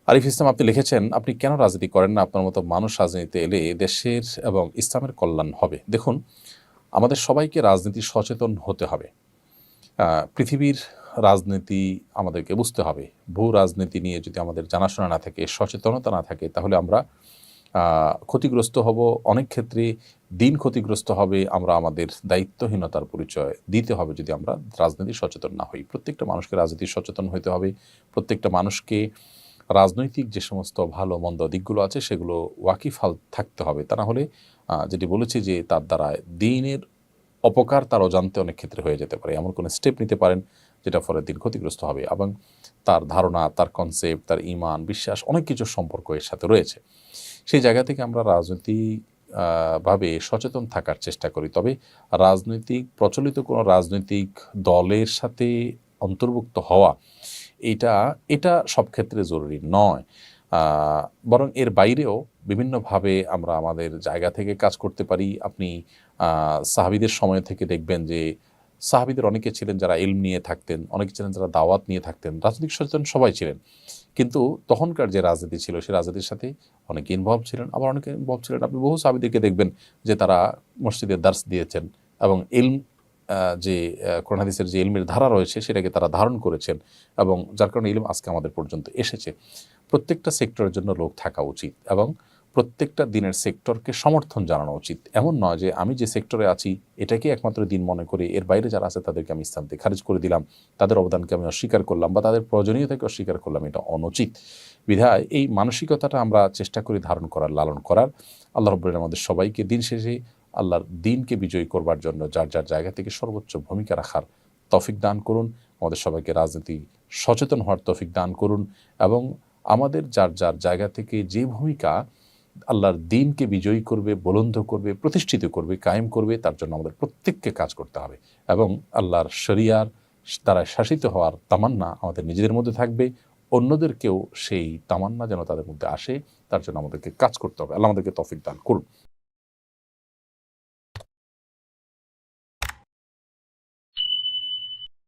আরিফ ইসলাম, আপনি লিখেছেন, আপনি কেন রাজনীতি করেন না? আপনার মতো মানুষ রাজনীতিতে এলে দেশের এবং ইসলামের কল্যাণ হবে। দেখুন, আমাদের সবাইকে রাজনীতি সচেতন হতে হবে। পৃথিবীর রাজনীতি আমাদেরকে বুঝতে হবে। ভূ রাজনীতি নিয়ে যদি আমাদের জানাশোনা না থাকে, সচেতনতা না থাকে, তাহলে আমরা ক্ষতিগ্রস্ত হব। অনেক ক্ষেত্রে দিন ক্ষতিগ্রস্ত হবে। আমরা আমাদের দায়িত্বহীনতার পরিচয় দিতে হবে যদি আমরা রাজনীতি সচেতন না হই। প্রত্যেকটা মানুষকে রাজনীতি সচেতন হতে হবে। প্রত্যেকটা মানুষকে রাজনৈতিক যে সমস্ত ভালো মন্দ দিকগুলো আছে সেগুলো ওয়াকিফাল থাকতে হবে। তা না হলে যেটি বলেছি যে তার দ্বারা দিনের অপকার তার অজান্তে অনেক ক্ষেত্রে হয়ে যেতে পারে। এমন কোনো স্টেপ নিতে পারেন যেটা ফলে দিন ক্ষতিগ্রস্ত হবে এবং তার ধারণা, তার কনসেপ্ট, তার ঈমান, বিশ্বাস অনেক কিছুর সম্পর্ক এর সাথে রয়েছে। সেই জায়গা থেকে আমরা রাজনৈতিক ভাবে সচেতন থাকার চেষ্টা করি। তবে রাজনৈতিক প্রচলিত কোনো রাজনৈতিক দলের সাথে অন্তর্ভুক্ত হওয়া এটা এটা সব ক্ষেত্রে জরুরি নয়। আ বরং এর বাইরেও বিভিন্নভাবে আমরা আমাদের জায়গা থেকে কাজ করতে পারি। আপনি আ সাহাবীদের সময় থেকে দেখবেন যে সাহাবীদের অনেকে ছিলেন যারা ইলম নিয়ে থাকতেন, অনেকে ছিলেন যারা দাওয়াত নিয়ে থাকতেন। রাজনৈতিক সচেতন সবাই ছিলেন। কিন্তু তখনকার যে রাজনীতি ছিল সেই রাজনীতির সাথে অনেকে ইনভলভ ছিলেন, আবার অনেকে ইনভলভ ছিলেন। আপনি বহু সাহাবীদেরকে দেখবেন যে তারা মসজিদে দার্স দিয়েছেন এবং ইলম যে কোরআন হাদিসের যে ইলমের ধারা রয়েছে সেটাকে তারা ধারণ করেছেন এবং যার কারণে ইলম আজকে আমাদের পর্যন্ত এসেছে। প্রত্যেকটা সেক্টরের জন্য লোক থাকা উচিত এবং প্রত্যেকটা দিনের সেক্টরকে সমর্থন জানানো উচিত। এমন নয় যে আমি যে সেক্টরে আছি এটাকেই একমাত্র দিন মনে করে এর বাইরে যারা আছে তাদেরকে আমি ইসলাম থেকে খারিজ করে দিলাম, তাদের অবদানকে আমি অস্বীকার করলাম বা তাদের প্রয়োজনীয়তাকে অস্বীকার করলাম, এটা অনুচিত। বিধায় এই মানসিকতাটা আমরা চেষ্টা করি ধারণ করার, লালন করার। আল্লাহ রাব্বুল আলামিন আমাদের সবাইকে দিন শেষে আল্লাহর দিনকে বিজয়ী করবার জন্য যার যার জায়গা থেকে সর্বোচ্চ ভূমিকা রাখার তৌফিক দান করুন। আমাদের সবাইকে রাজনীতি সচেতন হওয়ার তৌফিক দান করুন এবং আমাদের যার যার জায়গা থেকে যে ভূমিকা আল্লাহর দিনকে বিজয়ী করবে, বুলন্দ করবে, প্রতিষ্ঠিত করবে, কায়েম করবে, তার জন্য আমাদের প্রত্যেককে কাজ করতে হবে এবং আল্লাহর শরিয়ার দ্বারা শাসিত হওয়ার তামান্না আমাদের নিজেদের মধ্যে থাকবে। অন্যদেরকেও সেই তামান্না যেন তাদের মধ্যে আসে, তার জন্য আমাদেরকে কাজ করতে হবে। আল্লাহ আমাদেরকে তৌফিক দান করুন।